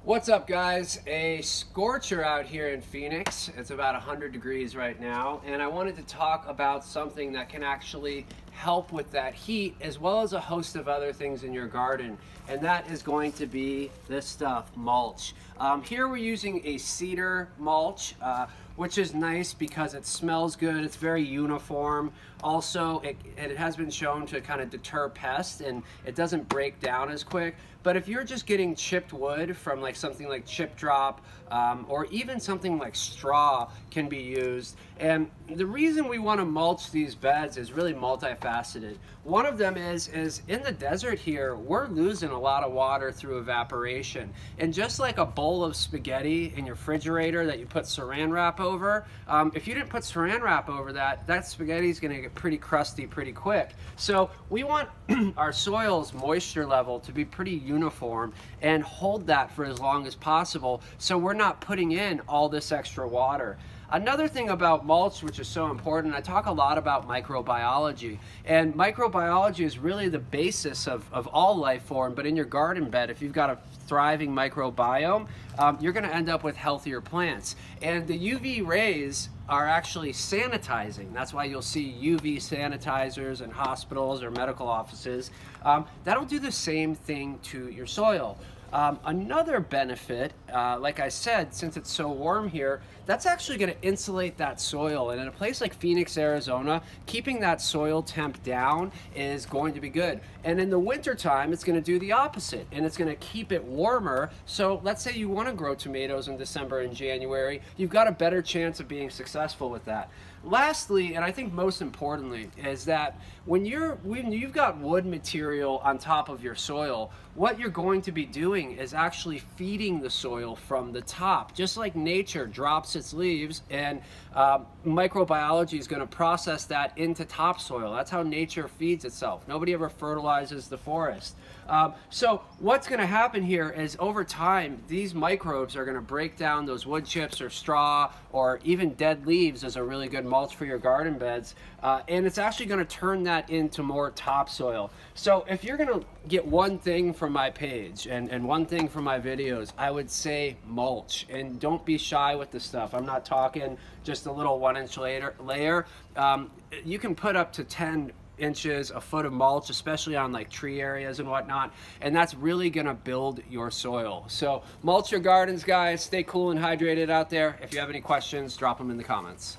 What's up, guys? A scorcher out here in Phoenix. It's about 100 degrees right now, and I wanted to talk about something that can actually help with that heat as well as a host of other things in your garden, and that is going to be this stuff, mulch. Here we're using a cedar mulch, which is nice because it smells good, it's very uniform. Also, it has been shown to kind of deter pests, and it doesn't break down as quick. But if you're just getting chipped wood from like something like chip drop, or even something like straw can be used. And the reason we want to mulch these beds is really multifaceted. One of them is in the desert here, we're losing a lot of water through evaporation. And just like a bowl of spaghetti in your refrigerator that you put saran wrap over, if you didn't put saran wrap over that, that spaghetti is going to get pretty crusty pretty quick. So we want our soil's moisture level to be pretty uniform and hold that for as long as possible, so we're not putting in all this extra water. Another thing about mulch, which is so important, I talk a lot about microbiology, and microbiology is really the basis of all life form. But in your garden bed, if you've got a thriving microbiome, you're going to end up with healthier plants. And the UV rays are actually sanitizing. That's why you'll see UV sanitizers in hospitals or medical offices. That'll do the same thing to your soil. Another benefit, like I said, since it's so warm here, that's actually going to insulate that soil. And in a place like Phoenix, Arizona, keeping that soil temp down is going to be good. And in the wintertime, it's going to do the opposite, and it's going to keep it warmer. So let's say you want to grow tomatoes in December and January, you've got a better chance of being successful with that. Lastly, and I think most importantly, is that when you've got wood material on top of your soil, what you're going to be doing is actually feeding the soil from the top. Just like nature drops its leaves, and microbiology is going to process that into topsoil. That's how nature feeds itself. Nobody ever fertilizes the forest. So what's going to happen here is over time, these microbes are going to break down those wood chips or straw or even dead leaves as a really good mulch for your garden beds, and it's actually going to turn that into more topsoil. So if you're going to get one thing from my page and one thing from my videos, I would say mulch. And don't be shy with the stuff. I'm not talking just a little 1-inch layer. You can put up to 10 inches, a foot of mulch, especially on like tree areas and whatnot, and that's really gonna build your soil. So mulch your gardens, guys. Stay cool and hydrated out there. If you have any questions, drop them in the comments.